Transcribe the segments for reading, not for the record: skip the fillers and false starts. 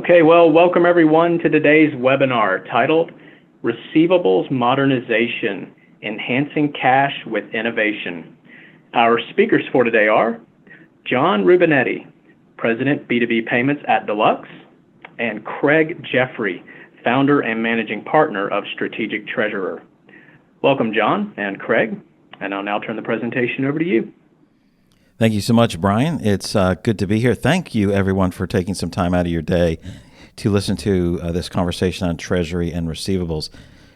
Okay, well, welcome everyone to today's webinar titled Receivables Modernization, Enhancing Cash with Innovation. Our speakers for today are John Rubinetti, President B2B Payments at Deluxe, and Craig Jeffery, Founder and Managing Partner of Strategic Treasurer. Welcome, John and Craig, and I'll now turn the presentation over to you. Thank you so much, Brian. It's good to be here. Thank you, everyone, for taking some time out of your day to listen to this conversation on treasury and receivables.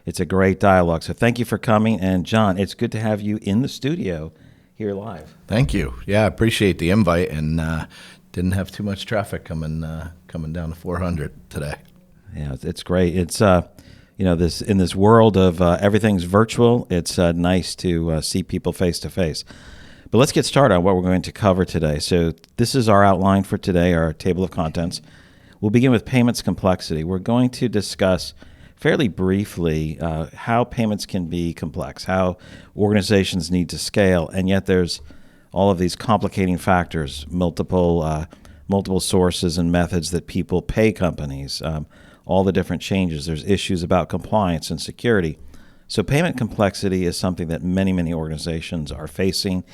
It's a great dialogue, so thank you for coming. And John, it's good to have you in the studio here live. Thank you. Yeah, I appreciate the invite, and didn't have too much traffic coming down to 400 today. Yeah, it's great. It's this in this world of everything's virtual. It's nice to see people face to face. But let's get started on what we're going to cover today. So this is our outline for today, our table of contents. We'll begin with payments complexity. We're going to discuss fairly briefly how payments can be complex, how organizations need to scale, and yet there's all of these complicating factors, multiple sources and methods that people pay companies, all the different changes. There's issues about compliance and security. So payment complexity is something that many, many organizations are facing,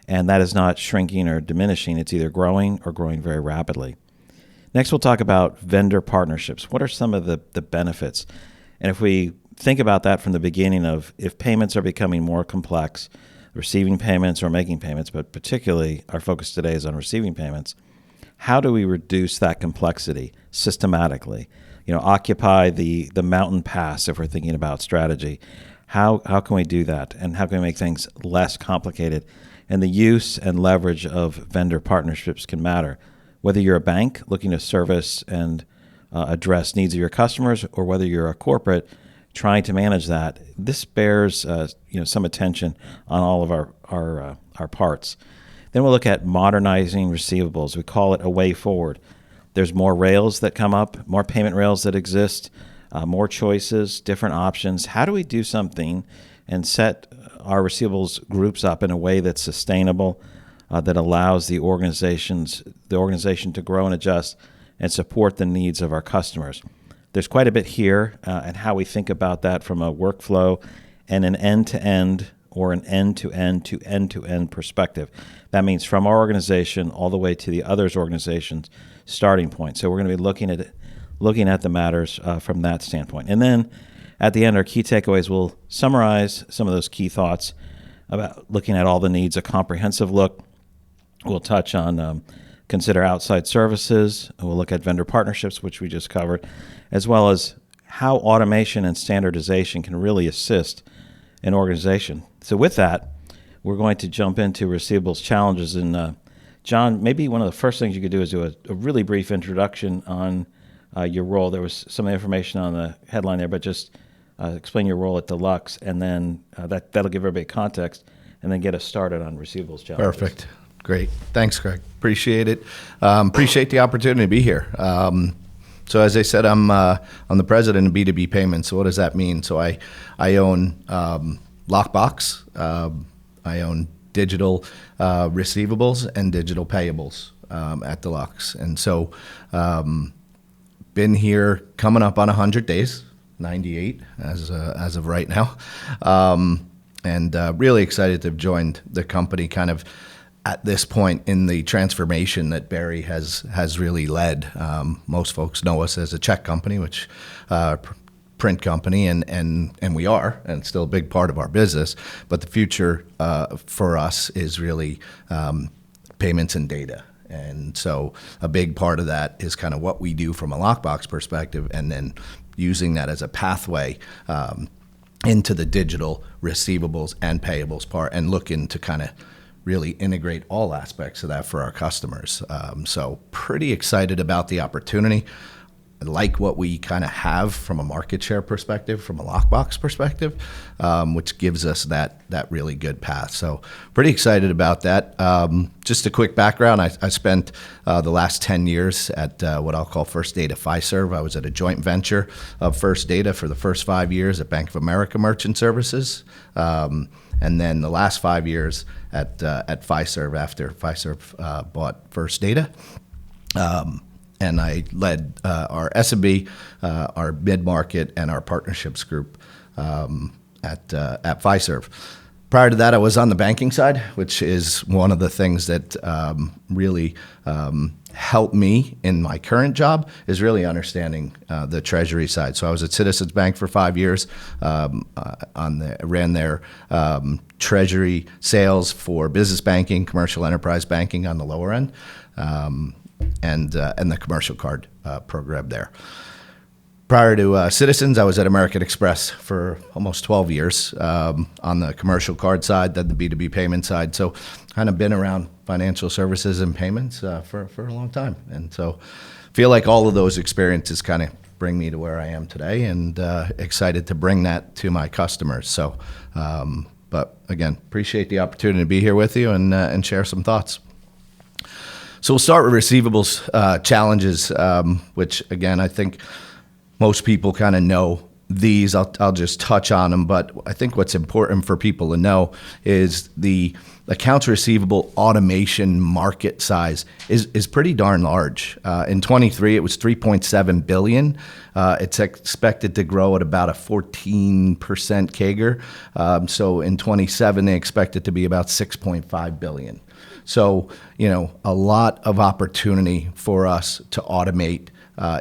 and that is not shrinking or diminishing. It's either growing or growing very rapidly. Next, we'll talk about vendor partnerships. What are some of the benefits? And if we think about that from the beginning of if payments are becoming more complex, receiving payments or making payments, but particularly our focus today is on receiving payments, how do we reduce that complexity systematically? Occupy the mountain pass if we're thinking about strategy. How can we do that? And how can we make things less complicated? And the use and leverage of vendor partnerships can matter. Whether you're a bank looking to service and address needs of your customers, or whether you're a corporate trying to manage that, this bears some attention on all of our parts. Then we'll look at modernizing receivables. We call it a way forward. There's more rails that come up, more payment rails that exist, more choices, different options. How do we do something and set our receivables groups up in a way that's sustainable, that allows the organization to grow and adjust and support the needs of our customers? There's quite a bit here and how we think about that from a workflow and an end-to-end or an end-to-end to end-to-end perspective. That means from our organization all the way to the others' organization's starting point. So we're going to be looking at the matters from that standpoint. And then at the end, our key takeaways will summarize some of those key thoughts about looking at all the needs, a comprehensive look. We'll touch on consider outside services. We'll look at vendor partnerships, which we just covered, as well as how automation and standardization can really assist an organization. So with that, we're going to jump into receivables challenges. And John, maybe one of the first things you could do is do a really brief introduction on your role. There was some information on the headline there, but just explain your role at Deluxe, and then that'll give everybody context, and then get us started on receivables challenges. Perfect. Great. Thanks, Craig. Appreciate it. Appreciate the opportunity to be here. So as I said, I'm the president of B2B Payments. So what does that mean? So I own Lockbox. I own digital receivables and digital payables at Deluxe. And so been here coming up on 100 days, 98 as of right now. And really excited to have joined the company kind of at this point in the transformation that Barry has really led. Most folks know us as a check company, which print company, and we are, and it's still a big part of our business. But the future for us is really payments and data. And so a big part of that is kind of what we do from a Lockbox perspective, and then using that as a pathway into the digital receivables and payables part, and looking to kind of really integrate all aspects of that for our customers. So pretty excited about the opportunity. I like what we kind of have from a market share perspective, from a Lockbox perspective, which gives us that really good path. So pretty excited about that. Just a quick background, I spent the last 10 years at what I'll call First Data Fiserv. I was at a joint venture of First Data for the first 5 years at Bank of America Merchant Services. And then the last 5 years at Fiserv after Fiserv bought First Data. and I led our S&B, our mid-market, and our partnerships group at Fiserv. Prior to that, I was on the banking side, which is one of the things that really helped me in my current job, is really understanding the treasury side. So I was at Citizens Bank for 5 years, ran their treasury sales for business banking, commercial enterprise banking on the lower end, and the commercial card program there. Prior to Citizens, I was at American Express for almost 12 years on the commercial card side, then the B2B payment side. So kind of been around financial services and payments for a long time. And so feel like all of those experiences kind of bring me to where I am today, and excited to bring that to my customers. So, but again, appreciate the opportunity to be here with you and share some thoughts. So we'll start with receivables challenges, which again, I think most people kind of know these. I'll just touch on them, but I think what's important for people to know is the accounts receivable automation market size is pretty darn large. In 23, it was $3.7 billion. It's expected to grow at about a 14% CAGR. So in 27, they expect it to be about $6.5 billion. So, a lot of opportunity for us to automate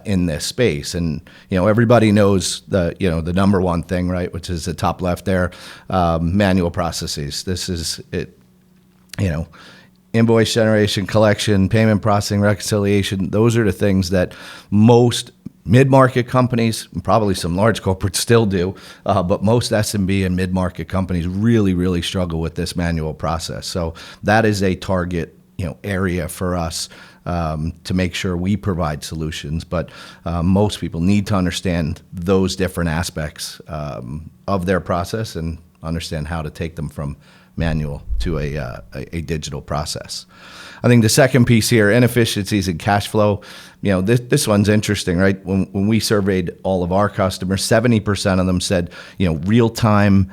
in this space. And, everybody knows the number one thing, right, which is the top left there, manual processes. This is it, invoice generation, collection, payment processing, reconciliation. Those are the things that most mid-market companies, and probably some large corporates still do, but most SMB and mid-market companies really, really struggle with this manual process. So that is a target, area for us to make sure we provide solutions. But most people need to understand those different aspects of their process and understand how to take them from manual to a digital process. I think the second piece here, inefficiencies in cash flow. This one's interesting, right? When we surveyed all of our customers, 70% of them said, real-time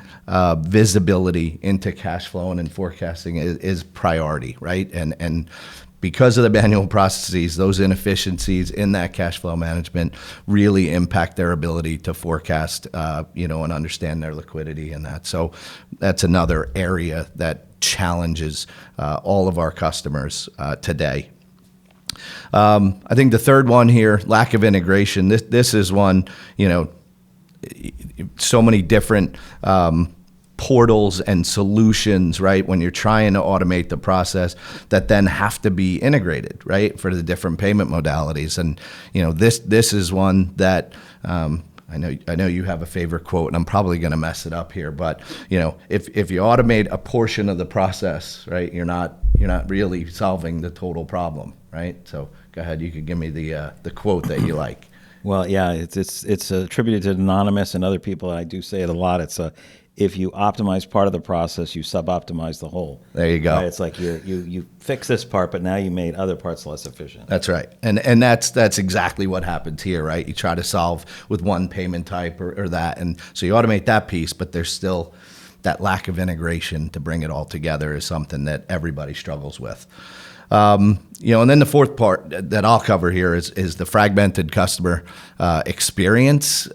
visibility into cash flow and in forecasting is priority, right? And because of the manual processes, those inefficiencies in that cash flow management really impact their ability to forecast, and understand their liquidity and that. So that's another area that challenges all of our customers today. I think the third one here, lack of integration. This is one, so many different portals and solutions, right, when you're trying to automate the process that then have to be integrated, right, for the different payment modalities. And, this is one that I know you have a favorite quote, and I'm probably going to mess it up here, but, if you automate a portion of the process, right, you're not really solving the total problem, right? So go ahead, you could give me the quote that you like. Well, yeah, it's attributed to Anonymous and other people. I do say it a lot. It's if you optimize part of the process, you sub-optimize the whole. There you go. Right? It's like you fix this part, but now you made other parts less efficient. That's right. And that's exactly what happens here, right? You try to solve with one payment type or that. And so you automate that piece, but there's still that lack of integration to bring it all together is something that everybody struggles with. And then the fourth part that I'll cover here is the fragmented customer experience.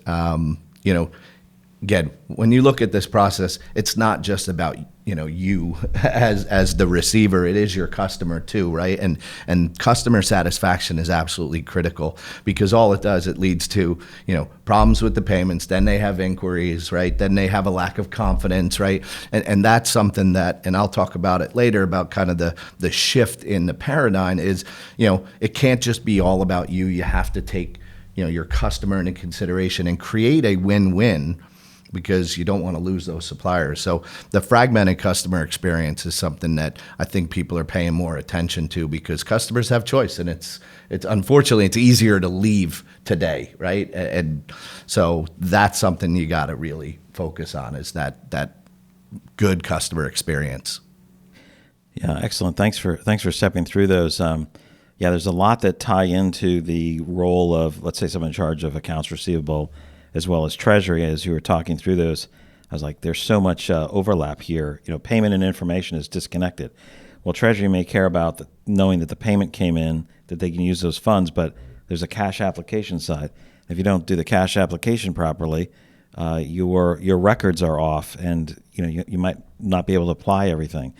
Again, when you look at this process, it's not just about you as the receiver. It is your customer too, right? And customer satisfaction is absolutely critical, because all it does, it leads to problems with the payments. Then they have inquiries, right? Then they have a lack of confidence, right? And that's something that, and I'll talk about it later, about kind of the shift in the paradigm is, it can't just be all about you. You have to take your customer into consideration and create a win-win, because you don't want to lose those suppliers. So the fragmented customer experience is something that I think people are paying more attention to, because customers have choice, and it's unfortunately it's easier to leave today, right? And so that's something you got to really focus on, is that good customer experience. Yeah, excellent. Thanks for stepping through those. There's a lot that tie into the role of, let's say, someone in charge of accounts receivable as well as treasury. As you were talking through those, I was like, there's so much overlap here. Payment and information is disconnected. Well, treasury may care about knowing that the payment came in, that they can use those funds, but there's a cash application side. If you don't do the cash application properly, your records are off, and you might not be able to apply everything.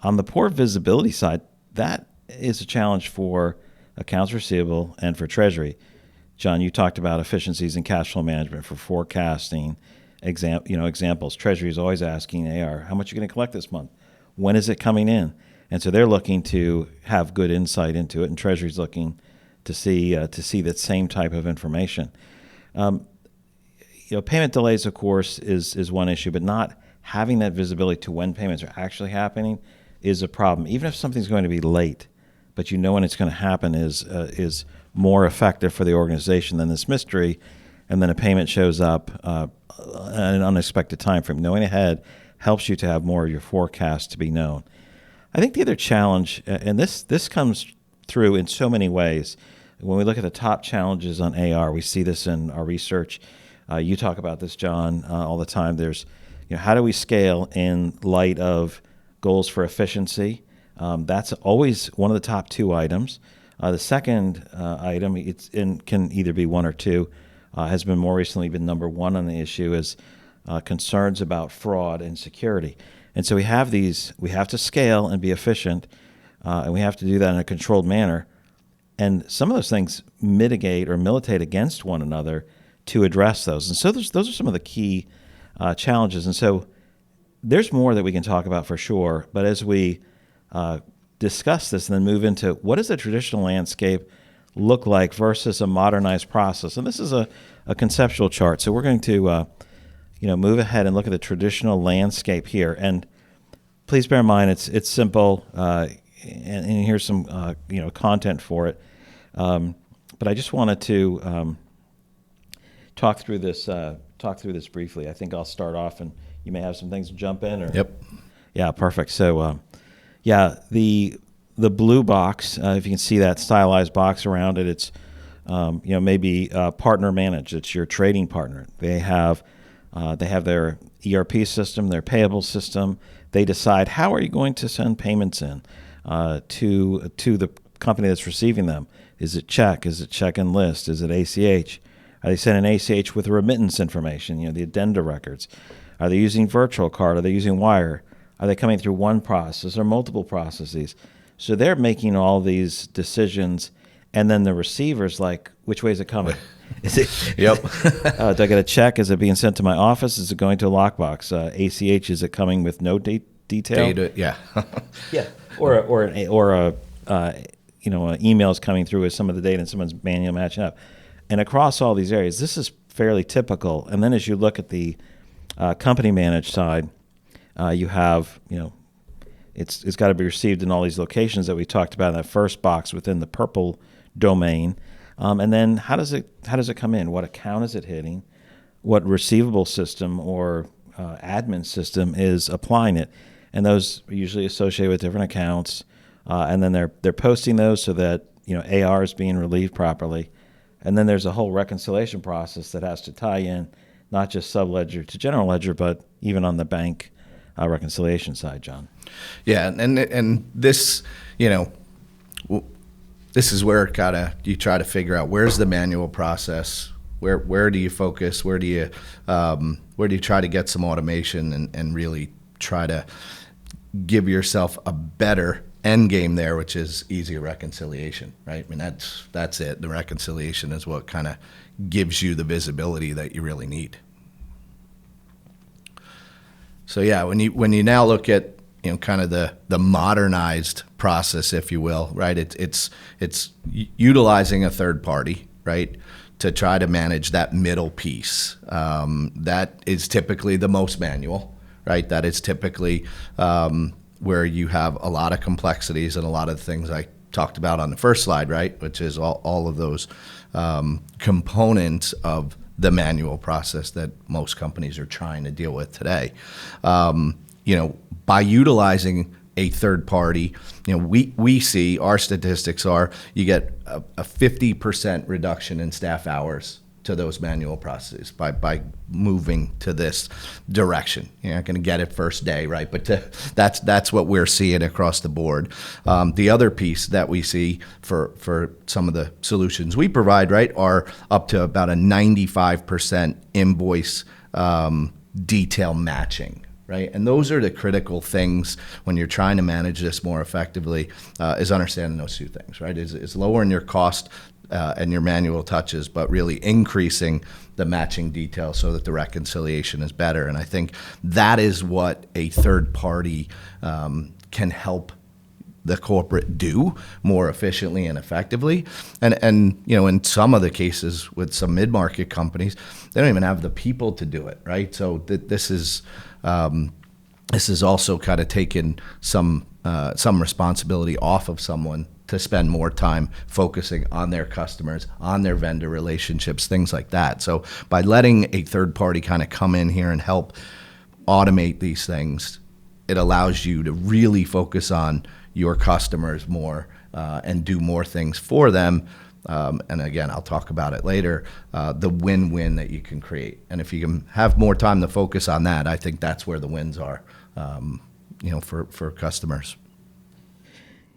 On the poor visibility side, that is a challenge for accounts receivable and for treasury. John, you talked about efficiencies in cash flow management for forecasting. Examples. Treasury is always asking AR, how much are you going to collect this month? When is it coming in? And so they're looking to have good insight into it, and Treasury's looking to see that same type of information. Payment delays, of course, is one issue, but not having that visibility to when payments are actually happening is a problem. Even if something's going to be late, but you know when it's going to happen is more effective for the organization than this mystery, and then a payment shows up at an unexpected time frame. Knowing ahead helps you to have more of your forecast to be known. I think the other challenge, and this comes through in so many ways, when we look at the top challenges on AR, we see this in our research. You talk about this, John, all the time. There's, how do we scale in light of goals for efficiency? That's always one of the top two items. The second item, can either be one or two, has been more recently been number one on the issue, is concerns about fraud and security. And so we have to scale and be efficient, and we have to do that in a controlled manner. And some of those things mitigate or militate against one another to address those. And so those are some of the key challenges. And so there's more that we can talk about for sure. But as we discuss this and then move into what does the traditional landscape look like versus a modernized process, and this is a conceptual chart. So we're going to move ahead and look at the traditional landscape here. And please bear in mind it's simple, and here's some content for it. But I just wanted to talk through this briefly. I think I'll start off, and you may have some things to jump in. Yep. Yeah, perfect. So, the blue box, if you can see that stylized box around it, it's maybe partner managed. It's your trading partner. They have their ERP system, their payable system. They decide how are you going to send payments in to the company that's receiving them. Is it check? Is it check and list? Is it ACH? Are they sending ACH with remittance information, the addenda records? Are they using virtual card? Are they using wire? Are they coming through one process or multiple processes? So they're making all these decisions, and then the receiver's like, which way is it coming? Is it? Yep. Do I get a check? Is it being sent to my office? Is it going to a lockbox? ACH, is it coming with no detail? Data, yeah. Yeah. Or emails coming through with some of the data and someone's manual matching up. And across all these areas, this is fairly typical. And then as you look at the company managed side, you have, it's got to be received in all these locations that we talked about in that first box within the purple domain. And then how does it come in? What account is it hitting? What receivable system or admin system is applying it? And those are usually associated with different accounts. And then they're posting those so that AR is being relieved properly. And then there's a whole reconciliation process that has to tie in not just subledger to general ledger, but even on the bank reconciliation side, John. Yeah, and this, this is where you try to figure out where's the manual process, where do you focus, where do you try to get some automation and really try to give yourself a better end game there, which is easier reconciliation, right? I mean, that's it. The reconciliation is what kind of gives you the visibility that you really need. So yeah, when you now look at kind of the modernized process, if you will, right? It's utilizing a third party, right, to try to manage that middle piece. That is typically the most manual, right? That is typically where you have a lot of complexities and a lot of the things I talked about on the first slide, right? Which is all of those components of the manual process that most companies are trying to deal with today. By utilizing a third party, we see, our statistics are, you get a 50% reduction in staff hours to those manual processes by moving to this direction. You're not going to get it first day, right? But that's what we're seeing across the board. The other piece that we see for some of the solutions we provide, right, are up to about a 95% invoice detail matching. Right? And those are the critical things when you're trying to manage this more effectively, is understanding those two things, right? Is lowering your cost and your manual touches, but really increasing the matching detail so that the reconciliation is better. And I think that is what a third party can help the corporate do more efficiently and effectively. And you know, in some of the cases with some mid-market companies, they don't even have the people to do it, right? So this is also kind of taken some responsibility off of someone to spend more time focusing on their customers, on their vendor relationships, things like that. So by letting a third party kind of come in here and help automate these things, it allows you to really focus on your customers more and do more things for them. And again, I'll talk about it later, the win-win that you can create. And if you can have more time to focus on that, I think that's where the wins are, for customers.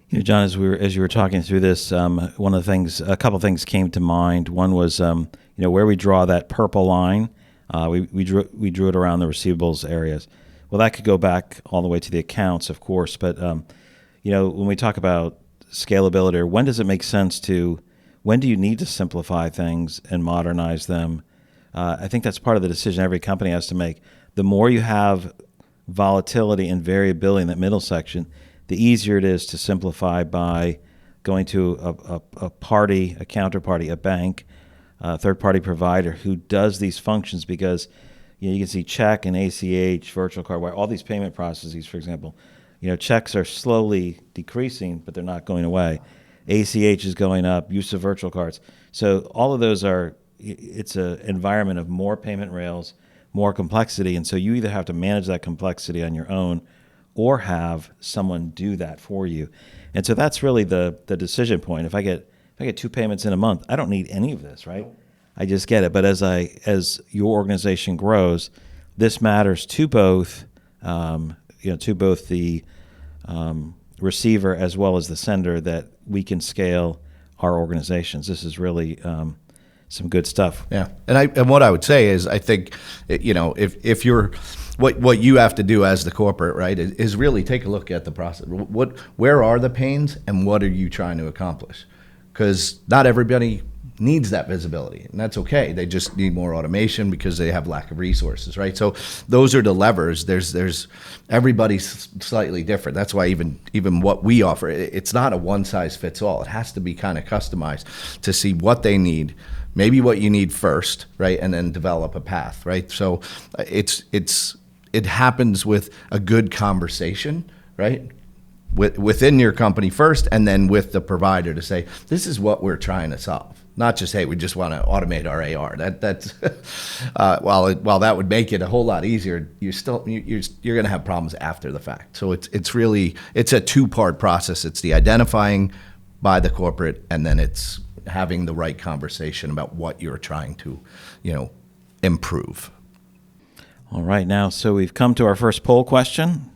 You know, John, as you were talking through this, a couple of things came to mind. One was, where we draw that purple line, we drew it around the receivables areas. Well, that could go back all the way to the accounts, of course. But when we talk about scalability, or when does it make sense when do you need to simplify things and modernize them? I think that's part of the decision every company has to make. The more you have volatility and variability in that middle section, the easier it is to simplify by going to a counterparty, a bank, a third-party provider who does these functions, because you can see check and ACH, virtual card wire, all these payment processes, for example. Checks are slowly decreasing, but they're not going away. ACH is going up, use of virtual cards. So all of those it's an environment of more payment rails, more complexity. And so you either have to manage that complexity on your own or have someone do that for you. And so that's really the decision point. If I get 2 payments in a month, I don't need any of this, right? I just get it. But as your organization grows, this matters to both, the receiver as well as the sender, that we can scale our organizations. This is really some good stuff. Yeah, and what I would say is, I think, if you're what you have to do as the corporate, right, is really take a look at the process. Where are the pains, and what are you trying to accomplish? Because not everybody needs that visibility, and that's okay. They just need more automation because they have lack of resources, right? So those are the levers. There's everybody's slightly different. That's why even what we offer, it's not a one size fits all. It has to be kind of customized to see what they need, maybe what you need first, right, and then develop a path, right? So it happens with a good conversation, right? Within your company first, and then with the provider to say, this is what we're trying to solve. Not just, hey, we just want to automate our AR. That's while that would make it a whole lot easier, you're going to have problems after the fact. So it's a 2-part process. It's the identifying by the corporate, and then it's having the right conversation about what you're trying to, improve. All right, now, so we've come to our first poll question,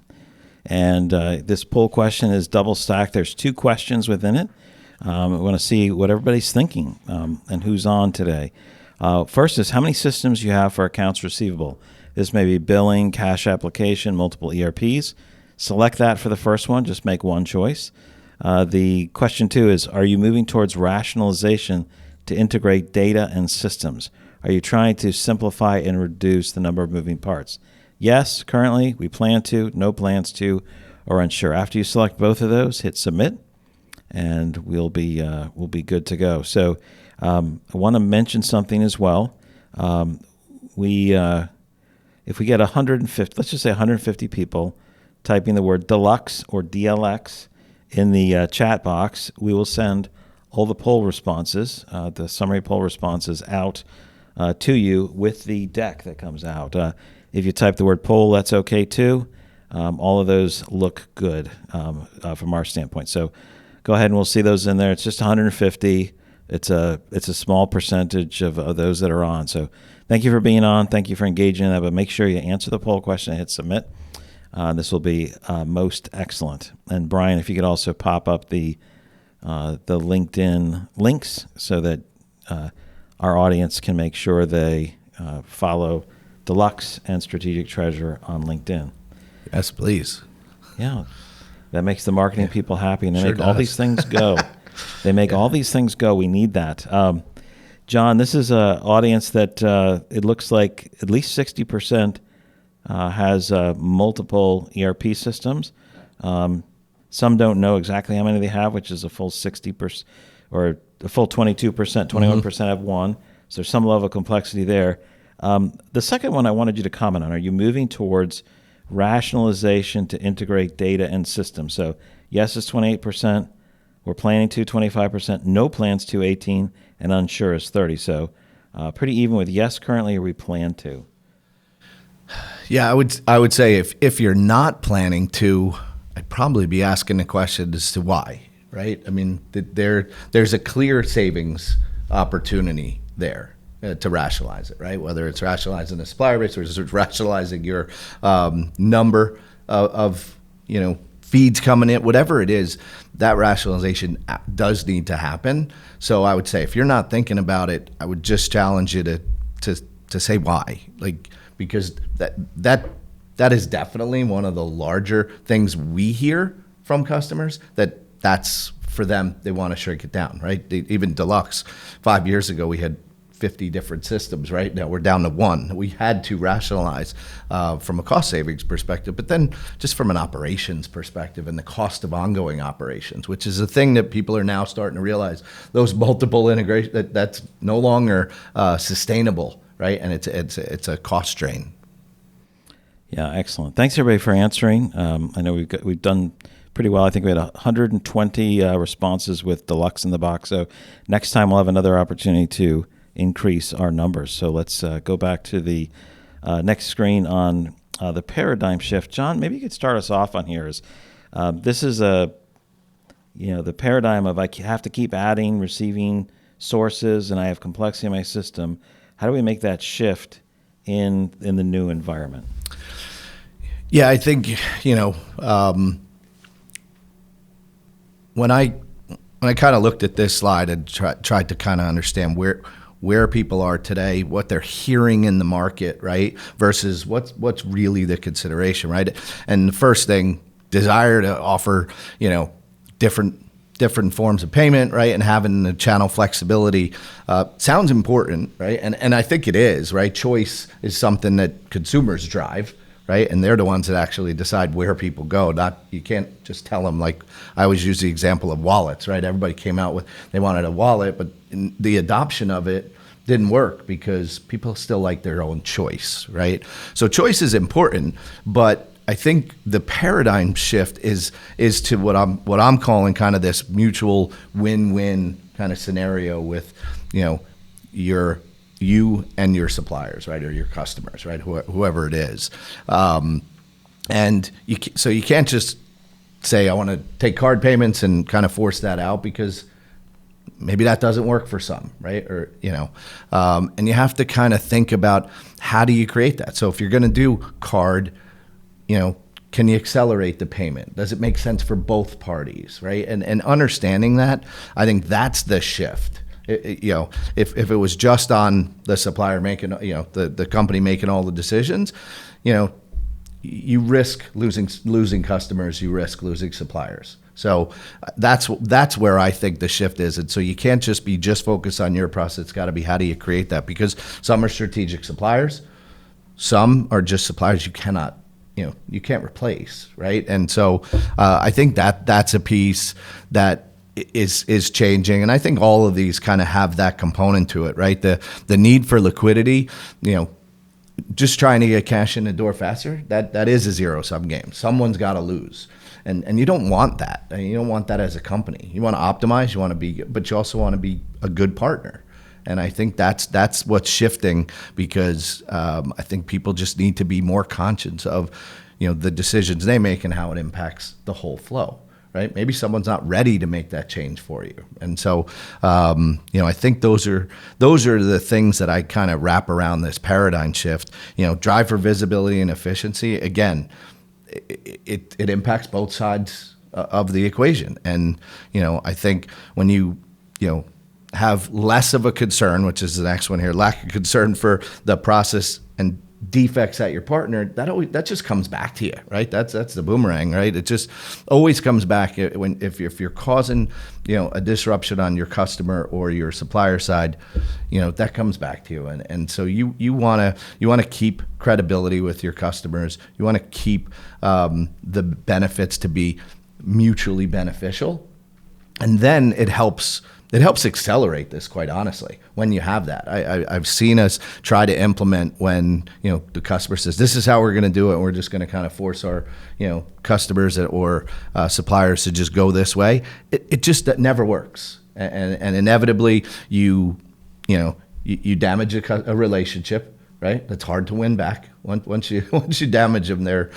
and this poll question is double stacked. There's 2 questions within it. We want to see what everybody's thinking and who's on today. First is how many systems you have for accounts receivable. This may be billing, cash application, multiple ERPs. Select that for the first one. Just make one choice. The question 2 is, are you moving towards rationalization to integrate data and systems? Are you trying to simplify and reduce the number of moving parts? Yes, currently, we plan to, no plans to, or unsure. After you select both of those, hit submit, and we'll be good to go. So I want to mention something as well. If we get 150, let's just say 150 people typing the word Deluxe or DLX in the chat box, we will send all the poll responses, the summary poll responses out to you with the deck that comes out. If you type the word poll, that's okay too. All of those look good from our standpoint. So go ahead and we'll see those in there. It's just 150. it's a small percentage of those that are on. So thank you for being on. Thank you for engaging in that. But make sure you answer the poll question and hit submit. This will be most excellent. And Brian, if you could also pop up the LinkedIn links so that our audience can make sure they follow Deluxe and Strategic Treasurer on LinkedIn. Yes, please. Yeah, that makes the marketing people happy, and they Sure make all does. these things go. They make all these things go. We need that. John, this is an audience that it looks like at least 60% has multiple ERP systems. Some don't know exactly how many they have, which is a full 60% or a full 22%, 21% have one. So there's some level of complexity there. The second one I wanted you to comment on, are you moving towards rationalization to integrate data and systems? So yes is 28%, we're planning to 25%, no plans to 18%, and unsure is 30%. So pretty even with yes currently, or we plan to. Yeah, I would say if you're not planning to, I'd probably be asking the question as to why, right? I mean, there's a clear savings opportunity there to rationalize it, right? Whether it's rationalizing the supplier base or it's rationalizing your number of feeds coming in, whatever it is, that rationalization does need to happen. So I would say if you're not thinking about it, I would just challenge you to say why, because that is definitely one of the larger things we hear from customers, that's for them, they want to shrink it down, right? Even Deluxe, 5 years ago, we had 50 different systems, right? Now we're down to one. We had to rationalize from a cost savings perspective, but then just from an operations perspective and the cost of ongoing operations, which is a thing that people are now starting to realize, those multiple integrations, that's no longer sustainable, right? And it's a cost drain. Yeah, excellent. Thanks everybody for answering. I know we've done pretty well. I think we had 120 responses with Deluxe in the box. So next time we'll have another opportunity to increase our numbers. So let's go back to the next screen on the paradigm shift. John, maybe you could start us off on here. This is the paradigm of I have to keep adding, receiving sources, and I have complexity in my system. How do we make that shift in the new environment? Yeah, I think, when I kind of looked at this slide and tried to kind of understand where people are today, what they're hearing in the market, right, versus what's really the consideration, right? And the first thing, desire to offer, different forms of payment, right, and having the channel flexibility sounds important, right? And I think it is, right? Choice is something that consumers drive, right? And they're the ones that actually decide where people go. You can't just tell them, like I always use the example of wallets, right? Everybody came out with, they wanted a wallet, but the adoption of it didn't work because people still like their own choice, right? So choice is important, but I think the paradigm shift is to what I'm calling kind of this mutual win-win kind of scenario with, you and your suppliers, right, or your customers, right, whoever it is, and you can't just say I want to take card payments and kind of force that out because maybe that doesn't work for some, right, or and you have to kind of think about how do you create that. So if you're going to do card, can you accelerate the payment? Does it make sense for both parties, right? And understanding that, I think that's the shift. If it was just on the supplier making, the company making all the decisions, you risk losing customers, you risk losing suppliers. So that's where I think the shift is. And so you can't just be focused on your process. It's got to be how do you create that? Because some are strategic suppliers, some are just suppliers you cannot, you can't replace, right? And so I think that's a piece that is changing, and I think all of these kind of have that component to it, right? The need for liquidity, just trying to get cash in the door faster. That is a zero-sum game. Someone's got to lose, and you don't want that. I mean, you don't want that as a company. You want to optimize, you want to be, but you also want to be a good partner. And I think that's what's shifting because I think people just need to be more conscious of the decisions they make and how it impacts the whole flow. right? Maybe someone's not ready to make that change for you. And so, I think those are the things that I kind of wrap around this paradigm shift. Drive for visibility and efficiency. Again, it impacts both sides of the equation. And, I think when you have less of a concern, which is the next one here, lack of concern for the process and defects at your partner, that just comes back to you, right? That's the boomerang, right? It just always comes back if you're causing a disruption on your customer or your supplier side, that comes back to you. And so you want to keep credibility with your customers. You want to keep the benefits to be mutually beneficial, and then it helps accelerate this, quite honestly, when you have that. I've seen us try to implement when, the customer says, this is how we're going to do it, and we're just going to kind of force our, customers or suppliers to just go this way. It just that never works. And inevitably you damage a relationship, right? That's hard to win back. Once you damage them, they're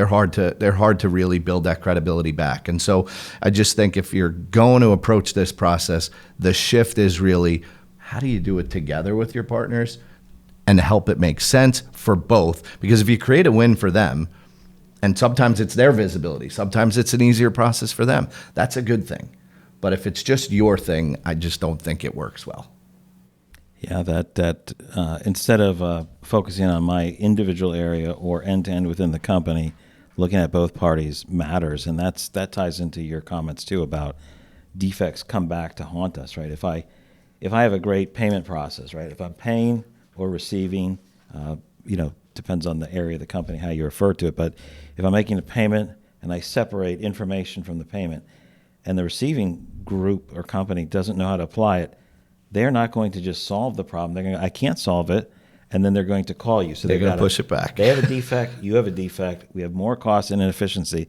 hard to really build that credibility back. And so I just think if you're going to approach this process, the shift is really, how do you do it together with your partners and help it make sense for both? Because if you create a win for them, and sometimes it's their visibility, sometimes it's an easier process for them, that's a good thing. But if it's just your thing, I just don't think it works well. Yeah, that instead of focusing on my individual area or end-to-end within the company, looking at both parties matters, and that ties into your comments too about defects come back to haunt us, right? If I have a great payment process, right? If I'm paying or receiving, depends on the area of the company how you refer to it, but if I'm making a payment and I separate information from the payment, and the receiving group or company doesn't know how to apply it, they're not going to just solve the problem. They're going to, I can't solve it, and then they're going to call you. So they're going to push it back. They have a defect, you have a defect, we have more cost and inefficiency.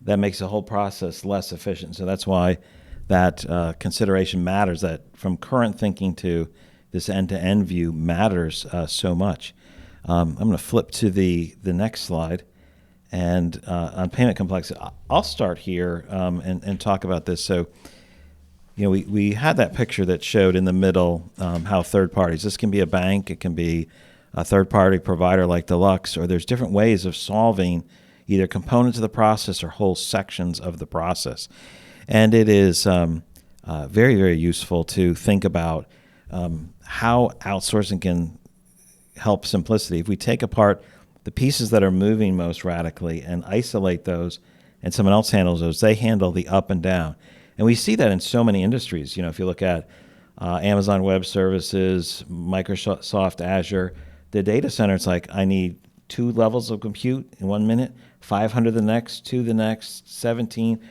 That makes the whole process less efficient. So that's why that consideration matters, that from current thinking to this end-to-end view matters so much. I'm going to flip to the next slide. And on payment complexity, I'll start here and talk about this. So, we had that picture that showed in the middle how third parties, this can be a bank, it can be a third-party provider like Deluxe, or there's different ways of solving either components of the process or whole sections of the process. And it is very, very useful to think about how outsourcing can help simplicity. If we take apart the pieces that are moving most radically and isolate those, and someone else handles those, they handle the up and down. And we see that in so many industries. If you look at Amazon Web Services, Microsoft Azure, the data center, it's like, I need 2 levels of compute in 1 minute, 500 the next, 2 the next, 17.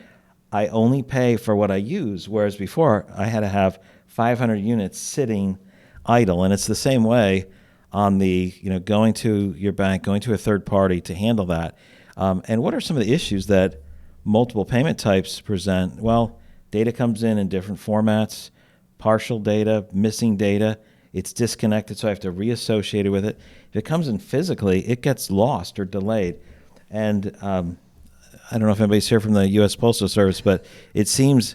I only pay for what I use, whereas before I had to have 500 units sitting idle. And it's the same way on the, going to your bank, going to a third party to handle that. And what are some of the issues that multiple payment types present? Well, data comes in different formats, partial data, missing data. It's disconnected, so I have to reassociate it with it. If it comes in physically, it gets lost or delayed. And I don't know if anybody's here from the U.S. Postal Service, but it seems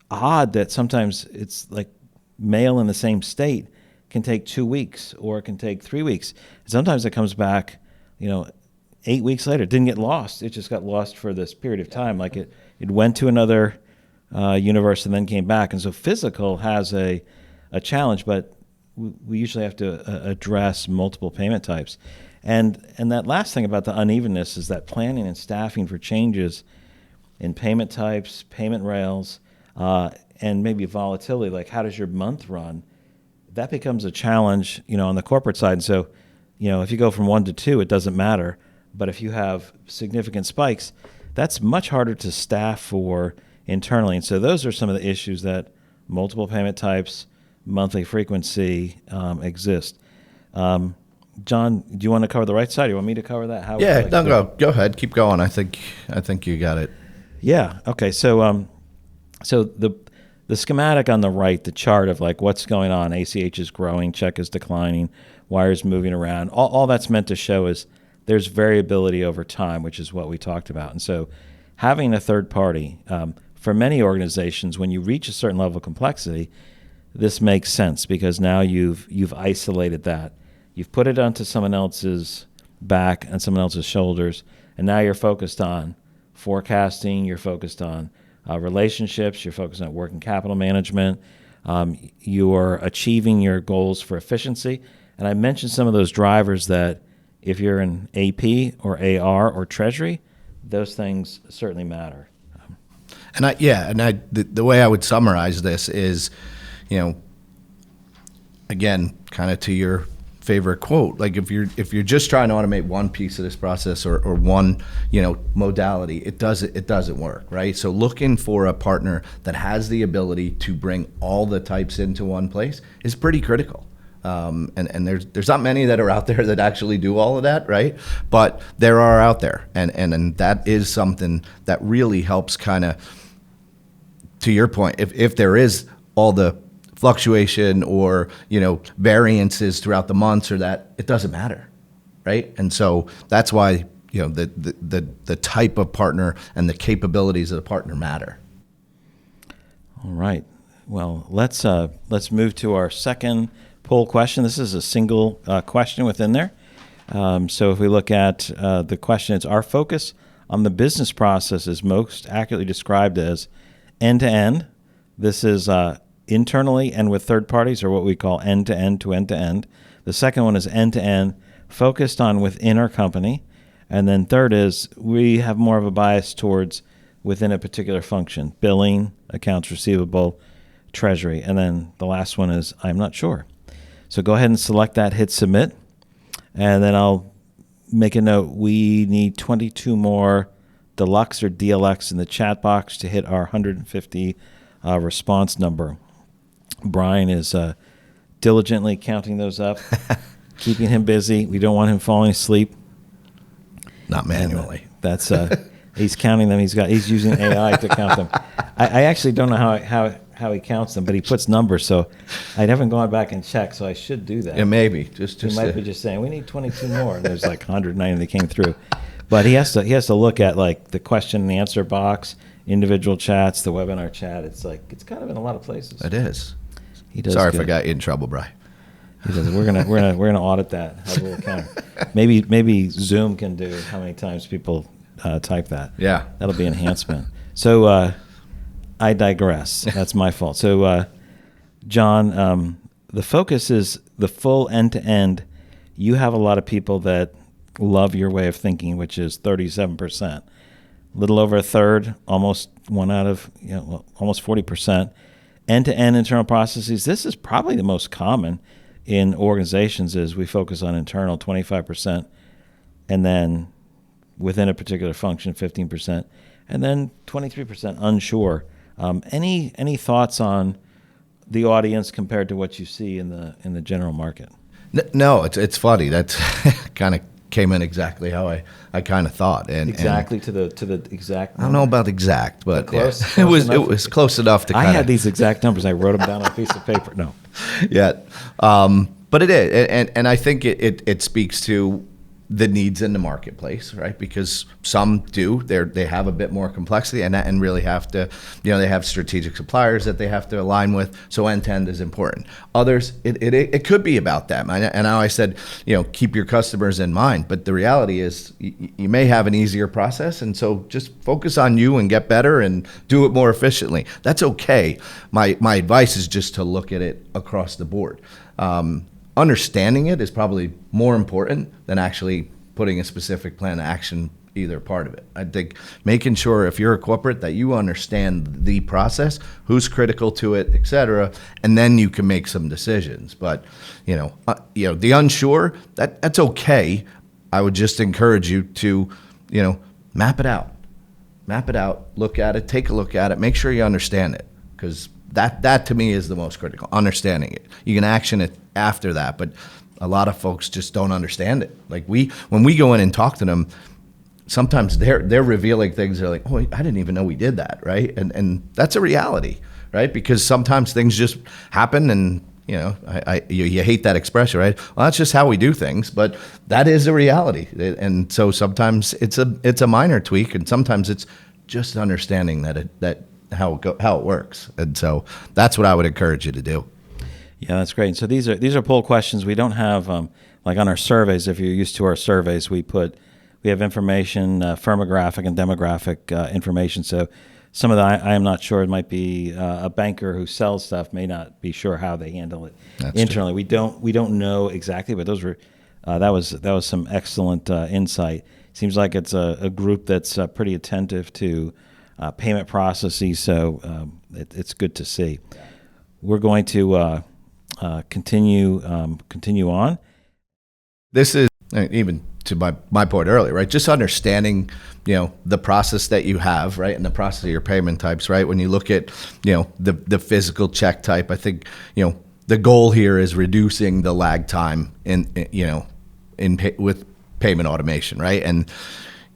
odd that sometimes it's like mail in the same state can take 2 weeks or it can take 3 weeks. And sometimes it comes back, 8 weeks later. It didn't get lost. It just got lost for this period of time. Like it went to another universe and then came back. And so physical has a challenge, but we usually have to address multiple payment types. And that last thing about the unevenness is that planning and staffing for changes in payment types, payment rails, and maybe volatility, like how does your month run? That becomes a challenge, on the corporate side. And so, if you go from 1 to 2, it doesn't matter. But if you have significant spikes, that's much harder to staff for internally. And so those are some of the issues that multiple payment types, monthly frequency exist. John, do you want to cover the right side? Do you want me to cover that? How go ahead. Keep going. I think you got it. Yeah. Okay. So the schematic on the right, the chart of like what's going on, ACH is growing, check is declining, wires moving around. All that's meant to show is there's variability over time, which is what we talked about. And so having a third party, for many organizations, when you reach a certain level of complexity, this makes sense because now you've isolated that. You've put it onto someone else's back and someone else's shoulders, and now you're focused on forecasting, you're focused on relationships, you're focused on working capital management, you're achieving your goals for efficiency. And I mentioned some of those drivers that if you're in AP or AR or treasury, those things certainly matter. The way I would summarize this is, again, kind of to your favorite quote, like if you're just trying to automate one piece of this process or one modality, it doesn't work, right? So looking for a partner that has the ability to bring all the types into one place is pretty critical. And there's not many that are out there that actually do all of that, right? But there are out there, and that is something that really helps kind of, to your point, if there is all the fluctuation or variances throughout the months or that, it doesn't matter, right? And so that's why the type of partner and the capabilities of the partner matter. All right. Well, let's move to our second poll question. This is a single question within there. So if we look at the question, it's our focus on the business process is most accurately described as end-to-end. This is internally and with third parties, or what we call end-to-end to end-to-end. The second one is end-to-end, focused on within our company. And then third is we have more of a bias towards within a particular function, billing, accounts receivable, treasury. And then the last one is I'm not sure. So go ahead and select that, hit submit, and then I'll make a note. We need 22 more Deluxe or DLX in the chat box to hit our 150 response number. Brian is diligently counting those up, keeping him busy. We don't want him falling asleep. Not manually. That's he's counting them. He's using AI to count them. I actually don't know how he counts them, but he puts numbers. So I haven't gone back and checked. So I should do that. Yeah, maybe just. He might be just saying we need 22 more, and there's like 190 that came through. But he has to look at like the question and answer box, individual chats, the webinar chat. It's kind of in a lot of places. It is. He does. Sorry good. if I got you in trouble, Brian. He does. We're gonna audit that. Have a little counter. Maybe Zoom can do how many times people type that. Yeah, that'll be enhancement. So I digress. That's my fault. So John, the focus is the full end to end. You have a lot of people that love your way of thinking, which is 37%, a little over a third, almost one out of almost 40%. End-to-end internal processes. This is probably the most common in organizations. Is we focus on internal 25%, and then within a particular function 15%, and then 23% unsure. Any thoughts on the audience compared to what you see in the general market? No, it's funny. That's kind of came in exactly how I kind of thought, and to the exact number. I don't know about exact, but close it was close enough to. I had these exact numbers. I wrote them down on a piece of paper. No, yeah, but it is, and I think it speaks to the needs in the marketplace, right? Because some they have a bit more complexity and really have to, they have strategic suppliers that they have to align with. So end-to-end is important. Others, it could be about them. And I always said, keep your customers in mind. But the reality is you may have an easier process. And so just focus on you and get better and do it more efficiently. That's okay. My advice is just to look at it across the board. Understanding it is probably more important than actually putting a specific plan of action either part of it. I think making sure if you're a corporate that you understand the process, who's critical to it, et cetera, and then you can make some decisions. But the unsure, that's okay. I would just encourage you to map it out, look at it, take a look at it, make sure you understand it, because that to me is the most critical, understanding it. You can action it after that, but a lot of folks just don't understand it. Like when we go in and talk to them, sometimes they're revealing things. They're like, oh, I didn't even know we did that, right? And that's a reality, right? Because sometimes things just happen, and you hate that expression, right? Well, that's just how we do things, but that is a reality. And so sometimes it's a minor tweak, and sometimes it's just understanding that how it works. And so that's what I would encourage you to do. Yeah, that's great. So these are poll questions. We don't have like on our surveys. If you're used to our surveys, we have information, firmographic and demographic information. So some of the I am not sure. It might be a banker who sells stuff may not be sure how they handle it internally. True. We don't know exactly, but those were that was some excellent insight. Seems like it's a group that's pretty attentive to payment processes. So it's good to see. We're going to continue on. This is even to my point earlier, right? Just understanding, the process that you have, right, and the process of your payment types, right? When you look at, the physical check type, I think, the goal here is reducing the lag time with payment automation, right? And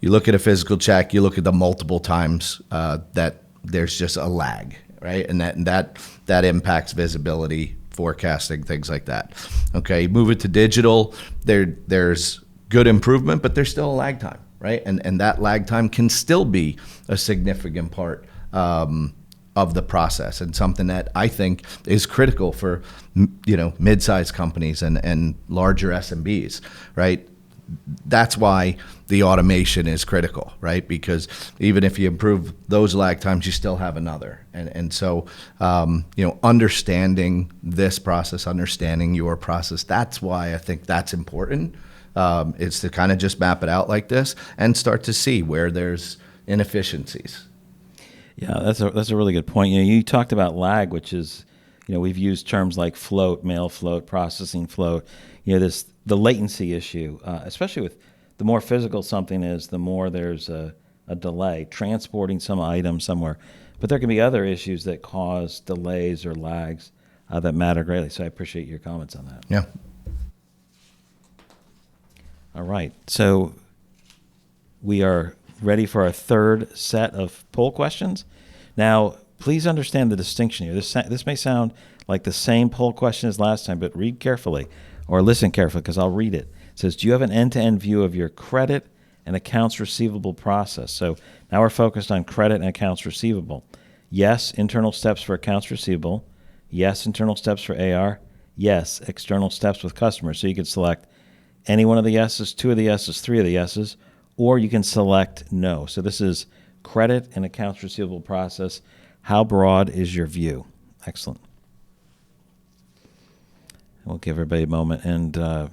you look at a physical check, you look at the multiple times that there's just a lag, right? And that impacts visibility, forecasting, things like that. Okay, move it to digital. There's good improvement, but there's still a lag time, right? And that lag time can still be a significant part of the process, and something that I think is critical for mid-sized companies and larger SMBs, right? That's why the automation is critical, right? Because even if you improve those lag times, you still have another. And so, understanding this process, understanding your process, that's why I think that's important. It's to kind of just map it out like this and start to see where there's inefficiencies. Yeah, that's a really good point. You talked about lag, which is, we've used terms like float, mail float, processing float. The latency issue, especially with the more physical something is, the more there's a delay transporting some item somewhere. But there can be other issues that cause delays or lags that matter greatly. So I appreciate your comments on that. Yeah. All right. So we are ready for our third set of poll questions. Now, please understand the distinction here. This may sound like the same poll question as last time, but read carefully or listen carefully because I'll read it. It says, do you have an end-to-end view of your credit and accounts receivable process? So now we're focused on credit and accounts receivable. Yes, internal steps for accounts receivable. Yes, internal steps for AR. Yes, external steps with customers. So you can select any one of the yeses, two of the yeses, three of the yeses, or you can select no. So this is credit and accounts receivable process. How broad is your view? Excellent. We'll give everybody a moment. And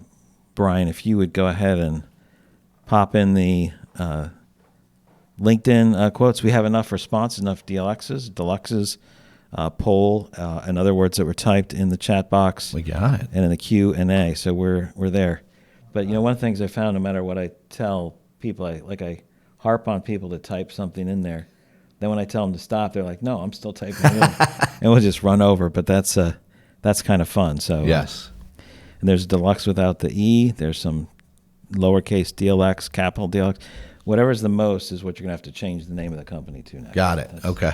Brian, if you would go ahead and pop in the LinkedIn quotes. We have enough responses, enough Deluxes, poll, and other words that were typed in the chat box. We got it. And in the Q&A. So we're there. But one of the things I found, no matter what I tell people, I harp on people to type something in there. Then when I tell them to stop, they're like, "No, I'm still typing it in," and we'll just run over. But that's kind of fun. So yes. And there's Deluxe without the E. There's some lowercase Deluxe, capital Deluxe. Whatever's the most is what you're gonna have to change the name of the company to now. Got it. Okay.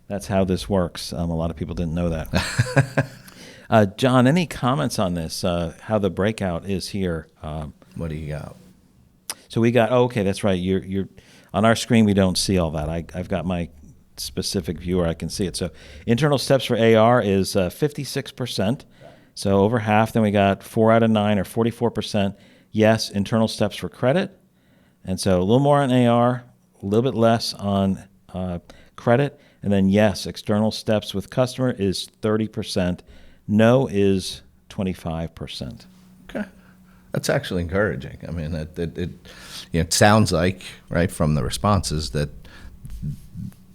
That's how this works. A lot of people didn't know that. John, any comments on this? How the breakout is here? What do you got? So we got. Oh, okay, that's right. You're on our screen. We don't see all that. I've got my specific viewer. I can see it. So internal steps for AR is 56%. So over half. Then we got 4 out of 9 or 44%. Yes, internal steps for credit, and so a little more on AR, a little bit less on credit, and then yes, external steps with customer is 30%. No is 25%. Okay. That's actually encouraging. I mean, it sounds like, right, from the responses that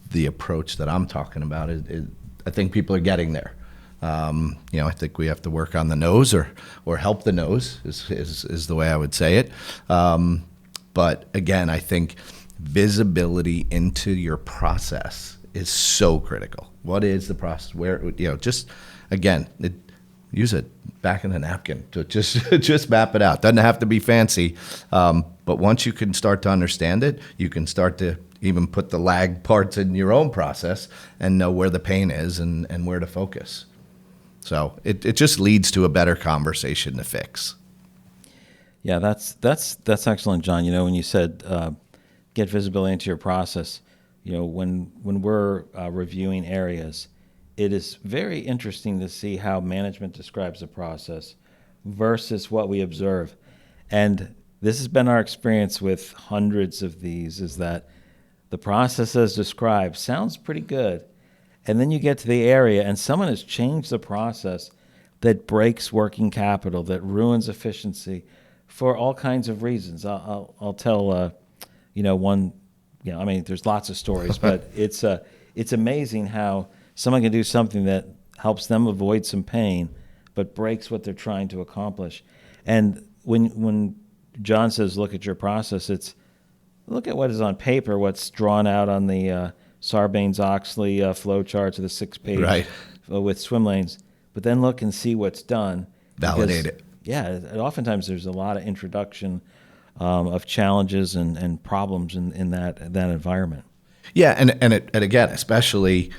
the approach that I'm talking about is I think people are getting there. I think we have to work on the nose or help the nose is the way I would say it. But again, I think visibility into your process is so critical. What is the process? Where, just again, use it back in a napkin to just map it out. Doesn't have to be fancy, but once you can start to understand it, you can start to even put the lag parts in your own process and know where the pain is and where to focus. So it just leads to a better conversation to fix. Yeah, that's excellent, John. When you said get visibility into your process, when we're reviewing areas, it is very interesting to see how management describes the process versus what we observe. And this has been our experience with hundreds of these, is that the process as described sounds pretty good. And then you get to the area and someone has changed the process that breaks working capital, that ruins efficiency for all kinds of reasons. I'll tell, one, there's lots of stories, but it's amazing how someone can do something that helps them avoid some pain, but breaks what they're trying to accomplish. And when John says, look at your process, it's look at what is on paper, what's drawn out on the Sarbanes-Oxley flow charts of the 6-page right. With swim lanes, but then look and see what's done. Validate it. Yeah, oftentimes there's a lot of introduction of challenges and problems in that environment. Yeah, and again, especially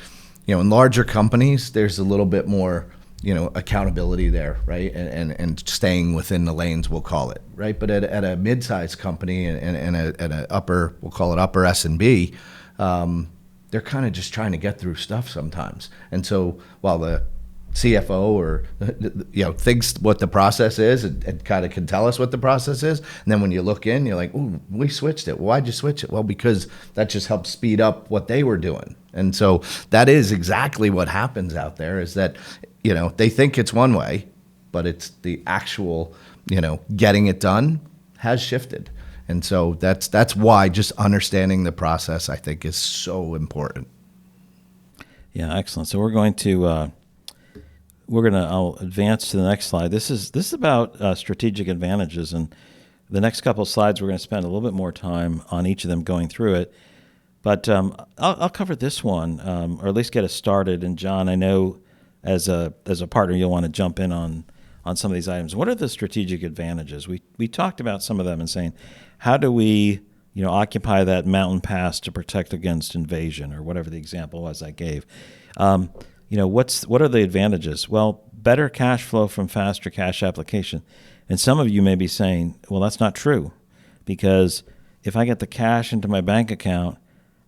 in larger companies, there's a little bit more accountability there, right? And staying within the lanes, we'll call it, right? But at a mid-sized company and at an upper, we'll call it upper S&B, they're kind of just trying to get through stuff sometimes. And so while the CFO or thinks what the process is and kind of can tell us what the process is, and then when you look in, you're like, ooh, we switched it. Why'd you switch it? Well, because that just helped speed up what they were doing. And so that is exactly what happens out there, is that they think it's one way, but it's the actual getting it done has shifted. And so that's why just understanding the process, I think, is so important. Yeah, excellent. So I'll advance to the next slide. This is about strategic advantages, and the next couple of slides we're going to spend a little bit more time on each of them going through it. But I'll cover this one, or at least get us started. And John, I know as a partner you'll want to jump in on some of these items. What are the strategic advantages? We talked about some of them and saying, how do we occupy that mountain pass to protect against invasion, or whatever the example was I gave. What are the advantages? Well, better cash flow from faster cash application. And some of you may be saying, well, that's not true, because if I get the cash into my bank account,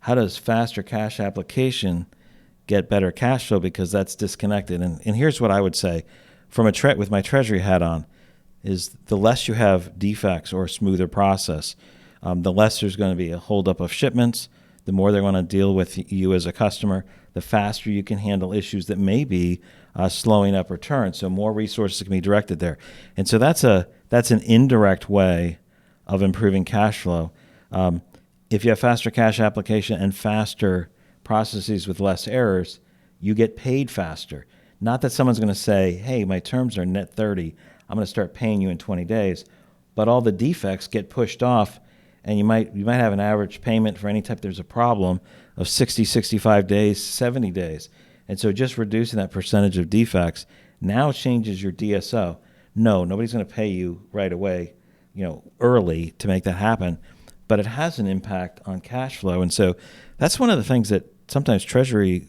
how does faster cash application get better cash flow? Because that's disconnected. And here's what I would say with my treasury hat on, is the less you have defects or a smoother process, the less there's going to be a holdup of shipments, the more they're going to deal with you as a customer, the faster you can handle issues that may be slowing up returns. So more resources can be directed there. And so that's an indirect way of improving cash flow. If you have faster cash application and faster processes with less errors, you get paid faster. Not that someone's going to say, hey, my terms are net 30, I'm going to start paying you in 20 days. But all the defects get pushed off, and you might have an average payment for any type there's a problem of 60, 65 days, 70 days. And so just reducing that percentage of defects now changes your DSO. No, nobody's going to pay you right away, early to make that happen, but it has an impact on cash flow. And so that's one of the things that sometimes treasury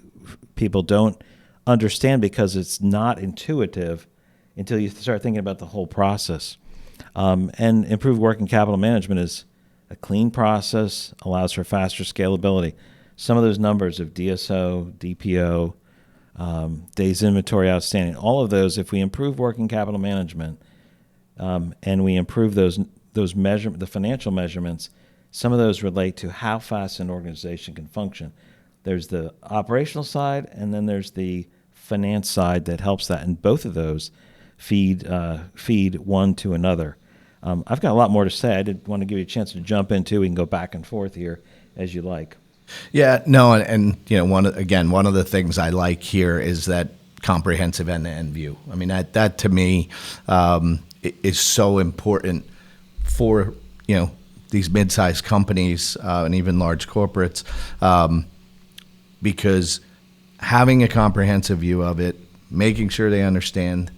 people don't understand, because it's not intuitive until you start thinking about the whole process. And improved working capital management is a clean process, allows for faster scalability. Some of those numbers of DSO, DPO, days inventory outstanding, all of those, if we improve working capital management and we improve the financial measurements, some of those relate to how fast an organization can function. There's the operational side, and then there's the finance side that helps that, and both of those feed one to another. I've got a lot more to say. I did want to give you a chance to jump in too. We can go back and forth here as you like. Yeah, no, and one of the things I like here is that comprehensive end-to-end view. I mean, that to me is so important for these mid-sized companies and even large corporates, because having a comprehensive view of it, making sure they understand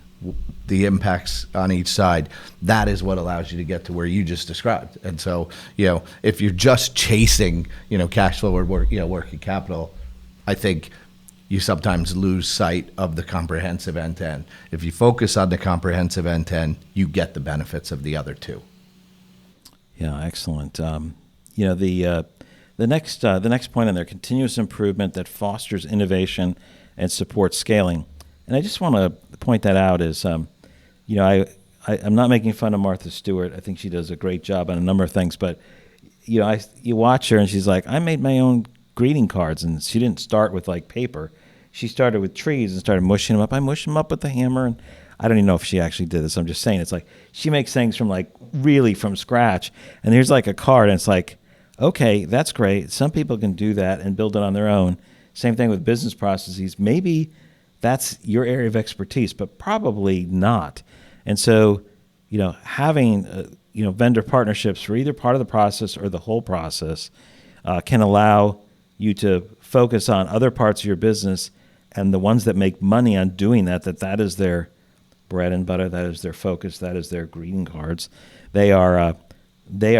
the impacts on each side, that is what allows you to get to where you just described. And so, if you're just chasing, cash flow or working capital, I think you sometimes lose sight of the comprehensive end-to-end. If you focus on the comprehensive end-to-end, you get the benefits of the other two. Yeah, excellent. The the next point on there, continuous improvement that fosters innovation and supports scaling. And I just want to point that out is, I'm not making fun of Martha Stewart. I think she does a great job on a number of things, but you watch her and she's like, I made my own greeting cards, and she didn't start with like paper. She started with trees and started mushing them up. I mush them up with the hammer, and I don't even know if she actually did this. I'm just saying, it's like she makes things from like really from scratch. And here's like a card, and it's like, okay, that's great. Some people can do that and build it on their own. Same thing with business processes. Maybe that's your area of expertise, but probably not. And so, having vendor partnerships for either part of the process or the whole process can allow you to focus on other parts of your business, and the ones that make money on doing that is their bread and butter, that is their focus, that is their greeting cards. They are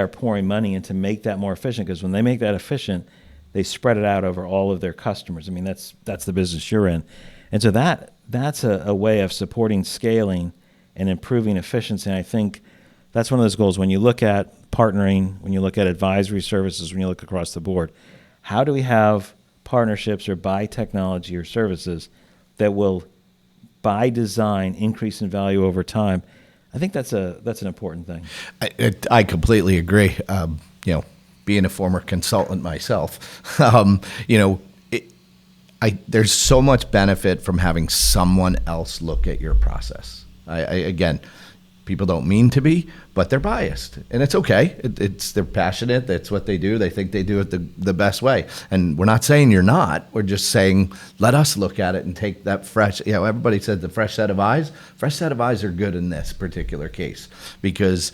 pouring money in to make that more efficient, because when they make that efficient, they spread it out over all of their customers. I mean, that's the business you're in. And so that's a way of supporting scaling and improving efficiency. And I think that's one of those goals. When you look at partnering, when you look at advisory services, when you look across the board, how do we have partnerships or buy technology or services that will, by design, increase in value over time? I think that's an important thing. I completely agree. Being a former consultant myself, there's so much benefit from having someone else look at your process. Again, people don't mean to be, but they're biased, and it's okay. They're passionate. That's what they do. They think they do it the best way. And we're not saying you're not. We're just saying, let us look at it and take that fresh, everybody said the fresh set of eyes. Fresh set of eyes are good in this particular case, because,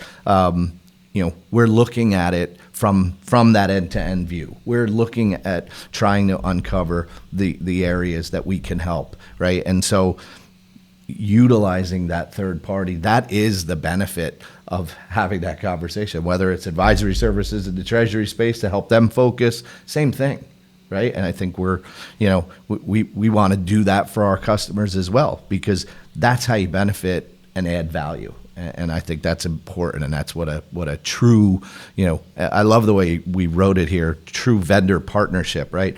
we're looking at it from that end-to-end view. We're looking at trying to uncover the areas that we can help, right? And so utilizing that third party, that is the benefit of having that conversation, whether it's advisory services in the treasury space to help them focus, same thing, right? And I think we want to do that for our customers as well, because that's how you benefit and add value. And I think that's important, and that's what a true, I love the way we wrote it here, true vendor partnership, right?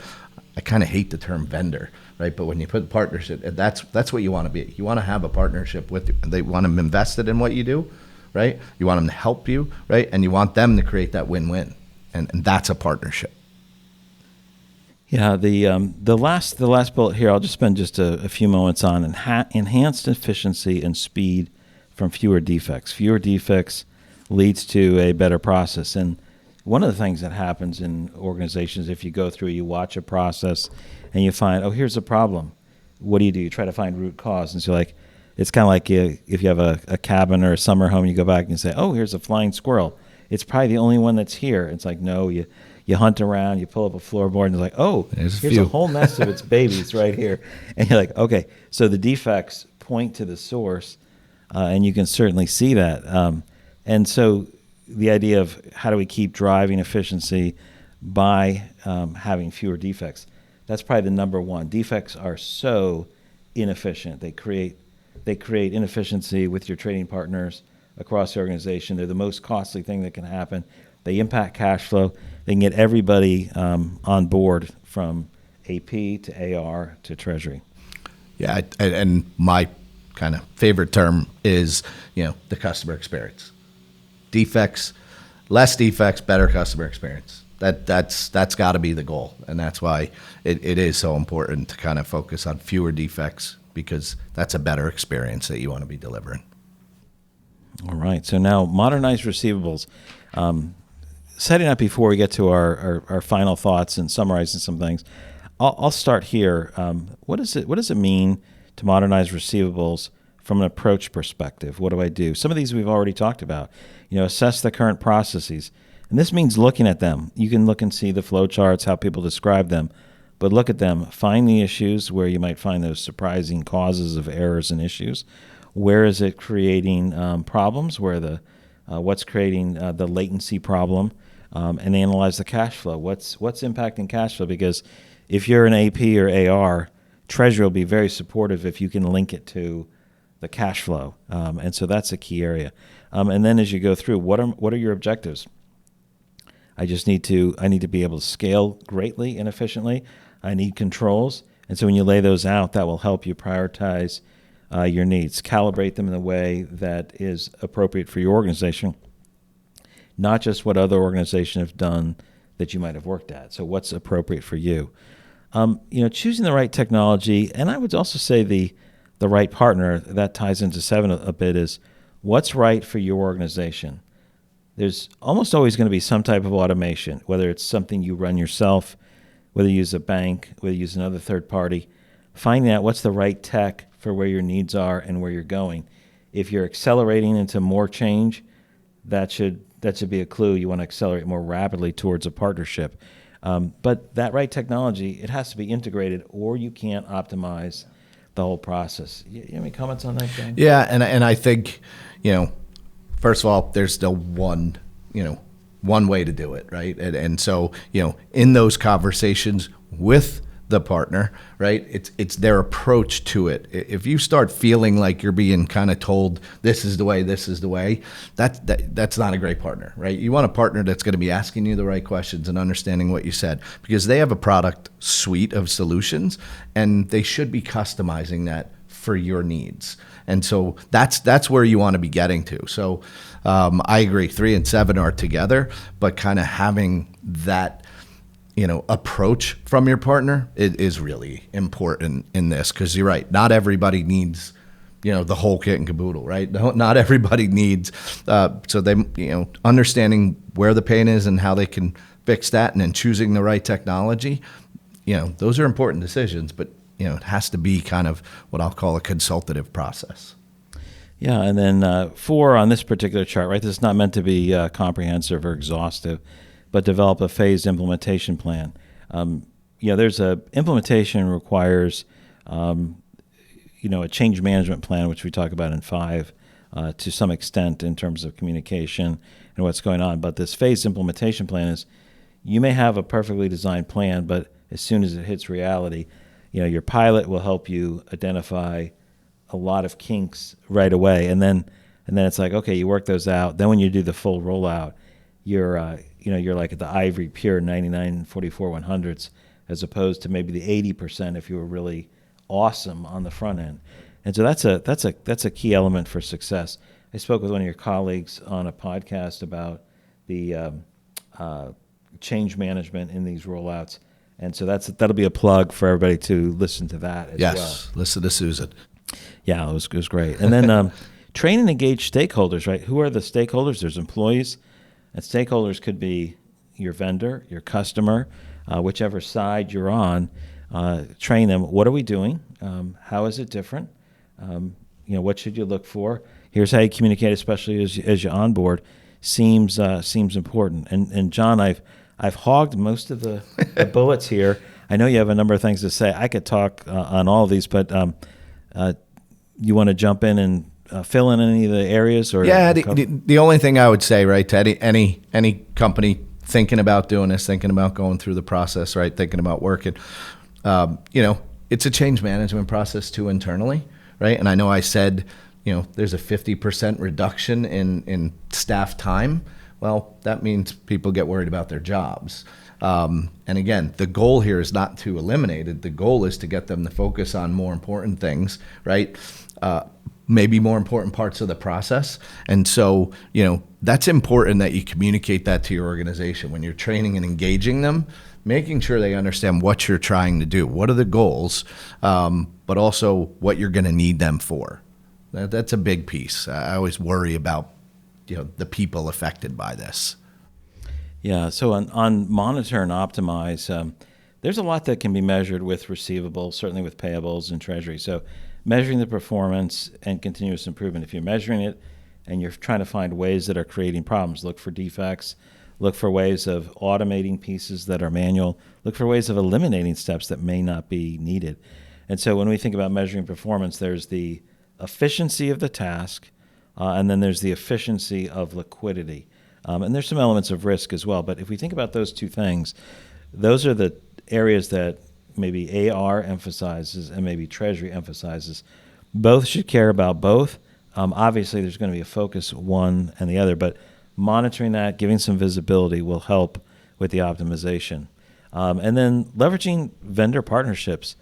I kind of hate the term vendor, right? But when you put partnership, that's what you want to be. You want to have a partnership with you. They want them invested in what you do, right? You want them to help you, right? And you want them to create that win-win, and that's a partnership. Yeah, the last bullet here, I'll just spend just a few moments on enhanced efficiency and speed from fewer defects. Fewer defects leads to a better process. And one of the things that happens in organizations, if you go through, you watch a process and you find, oh, here's a problem. What do? You try to find root cause. And so it's kind of like if you have a cabin or a summer home, you go back and you say, oh, here's a flying squirrel. It's probably the only one that's here. It's like, no, you hunt around, you pull up a floorboard, and it's like, oh, here's a whole nest of its babies right here. And you're like, okay, so the defects point to the source. And you can certainly see that. And so the idea of how do we keep driving efficiency by having fewer defects, that's probably the number one. Defects are so inefficient. They create inefficiency with your trading partners across the organization. They're the most costly thing that can happen. They impact cash flow. They can get everybody on board, from AP to AR to treasury. Yeah, and my kind of favorite term is, the customer experience. Defects, less defects, better customer experience. That's got to be the goal, and that's why it is so important to kind of focus on fewer defects, because that's a better experience that you want to be delivering. All right, so now modernized receivables. Setting up before we get to our final thoughts and summarizing some things, I'll start here. What does it mean to modernize receivables from an approach perspective? What do I do? Some of these we've already talked about. Assess the current processes. And this means looking at them. You can look and see the flow charts, how people describe them, but look at them. Find the issues where you might find those surprising causes of errors and issues. Where is it creating problems? What's creating the latency problem? And analyze the cash flow. What's impacting cash flow? Because if you're an AP or AR, Treasury will be very supportive if you can link it to the cash flow, and so that's a key area. And then as you go through, what are your objectives? I need to be able to scale greatly and efficiently. I need controls. And so when you lay those out, that will help you prioritize your needs, calibrate them in a way that is appropriate for your organization, not just what other organizations have done that you might have worked at. So what's appropriate for you? Choosing the right technology, and I would also say the right partner, that ties into 7 a bit, is what's right for your organization. There's almost always going to be some type of automation, whether it's something you run yourself, whether you use a bank, whether you use another third party. Finding out what's the right tech for where your needs are and where you're going. If you're accelerating into more change, that should be a clue. You want to accelerate more rapidly towards a partnership. But that right technology, it has to be integrated, or you can't optimize the whole process. You have any comments on that, John? Yeah, and I think, first of all, there's still one way to do it, right? And so, in those conversations with the partner, right, it's their approach to it. If you start feeling like you're being kind of told this is the way, that's not a great partner, right? You want a partner that's going to be asking you the right questions and understanding what you said, because they have a product suite of solutions and they should be customizing that for your needs. And so that's where you want to be getting to. So I agree, 3 and 7 are together, but kind of having that approach from your partner is really important in this, because you're right. Not everybody needs, the whole kit and caboodle, right? Not everybody needs, so they, understanding where the pain is and how they can fix that, and then choosing the right technology, those are important decisions, but, it has to be kind of what I'll call a consultative process. Yeah, and then 4 on this particular chart, right? This is not meant to be comprehensive or exhaustive, but develop a phased implementation plan. There's implementation requires, a change management plan, which we talk about in 5 to some extent in terms of communication and what's going on. But this phased implementation plan is, you may have a perfectly designed plan, but as soon as it hits reality, your pilot will help you identify a lot of kinks right away, and then it's like, okay, you work those out. Then when you do the full rollout, you're like at the ivory pure 99, 44, 100ths, as opposed to maybe the 80% if you were really awesome on the front end. And so that's a key element for success. I spoke with one of your colleagues on a podcast about the change management in these rollouts. And so that'll be a plug for everybody to listen to that as well. Yes, listen to Susan. Yeah, it was great. And then train and engage stakeholders, right? Who are the stakeholders? There's employees, and stakeholders could be your vendor, your customer, whichever side you're on. Train them. What are we doing? How is it different? What should you look for? Here's how you communicate, especially as you onboard. Seems important. And John, I've hogged most of the bullets here. I know you have a number of things to say. I could talk on all of these, but you want to jump in and fill in any of the areas? Or yeah, the only thing I would say, right, to any company thinking about doing this, thinking about going through the process, right, thinking about working, it's a change management process too internally, right? And I know I said, there's a 50% reduction in staff time. Well, that means people get worried about their jobs. And again, the goal here is not to eliminate it. The goal is to get them to focus on more important things, right? Maybe more important parts of the process. And so, that's important that you communicate that to your organization when you're training and engaging them, making sure they understand what you're trying to do. What are the goals, but also what you're going to need them for. That's a big piece. I always worry about the people affected by this. Yeah, so on monitor and optimize, there's a lot that can be measured with receivables, certainly with payables and treasury. So measuring the performance and continuous improvement. If you're measuring it and you're trying to find ways that are creating problems, look for defects, look for ways of automating pieces that are manual, look for ways of eliminating steps that may not be needed. And so when we think about measuring performance, there's the efficiency of the task, and then there's the efficiency of liquidity. And there's some elements of risk as well. But if we think about those two things, those are the areas that maybe AR emphasizes and maybe Treasury emphasizes. Both should care about both. Obviously, there's going to be a focus one and the other, but monitoring that, giving some visibility will help with the optimization. And then leveraging vendor partnerships.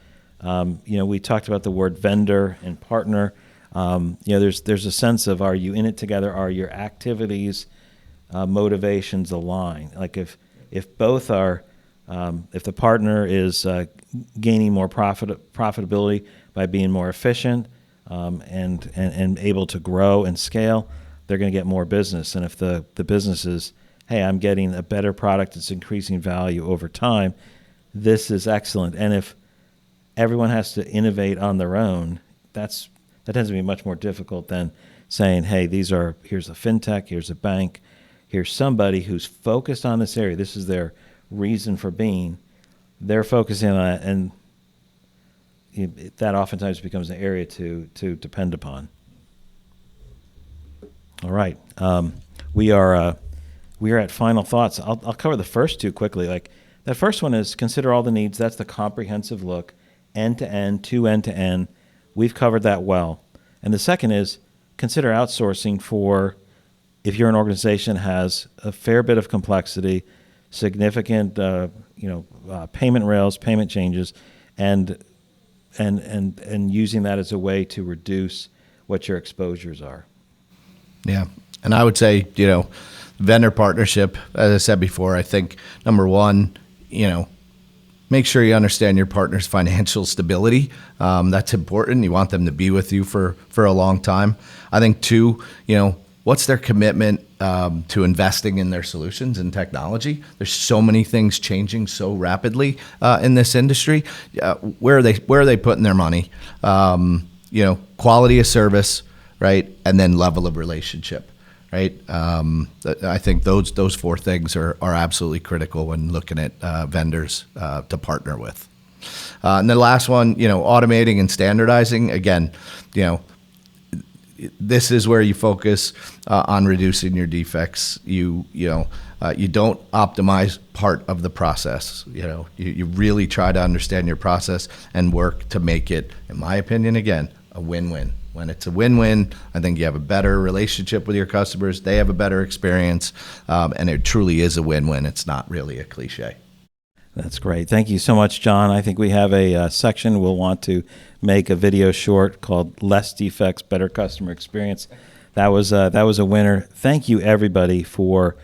We talked about the word vendor and partner. There's a sense of, are you in it together? Are your activities, motivations align? Like if both are, if the partner is gaining more profitability by being more efficient and able to grow and scale, they're going to get more business. And if the business is, hey, I'm getting a better product that's increasing value over time, this is excellent. And if everyone has to innovate on their own, that tends to be much more difficult than saying, hey, here's a fintech, here's a bank, here's somebody who's focused on this area. This is their reason for being. They're focusing on it, and that oftentimes becomes an area to depend upon. All right. We are at final thoughts. I'll cover the first two quickly. Like that first one is consider all the needs. That's the comprehensive look, end to end, to end to end. We've covered that well. And the second is consider outsourcing for if you're an organization that has a fair bit of complexity, significant payment rails, payment changes, and using that as a way to reduce what your exposures are. Yeah. And I would say, vendor partnership, as I said before, I think number one, make sure you understand your partner's financial stability. That's important. You want them to be with you for a long time. I think two, what's their commitment to investing in their solutions and technology? There's so many things changing so rapidly in this industry. Where are they putting their money? Quality of service, right, and then level of relationship, right? I think those four things are absolutely critical when looking at vendors to partner with. And the last one, automating and standardizing. Again, this is where you focus on reducing your defects. You don't optimize part of the process. You really try to understand your process and work to make it, in my opinion, again, a win-win. When it's a win-win, I think you have a better relationship with your customers. They have a better experience, and it truly is a win-win. It's not really a cliche. That's great. Thank you so much, John. I think we have a section we'll want to make a video short called Less Defects, Better Customer Experience. That was a winner. Thank you, everybody, for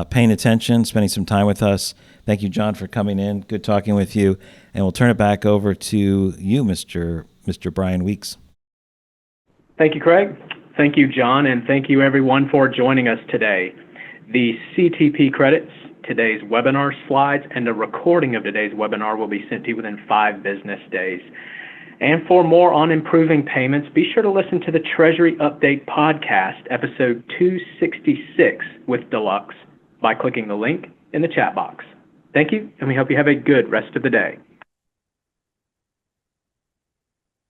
paying attention, spending some time with us. Thank you, John, for coming in. Good talking with you. And we'll turn it back over to you, Mr. Brian Weeks. Thank you, Craig. Thank you, John, and thank you, everyone, for joining us today. The CTP credits, today's webinar slides, and a recording of today's webinar will be sent to you within 5 business days. And for more on improving payments, be sure to listen to the Treasury Update podcast, episode 266 with Deluxe, by clicking the link in the chat box. Thank you, and we hope you have a good rest of the day.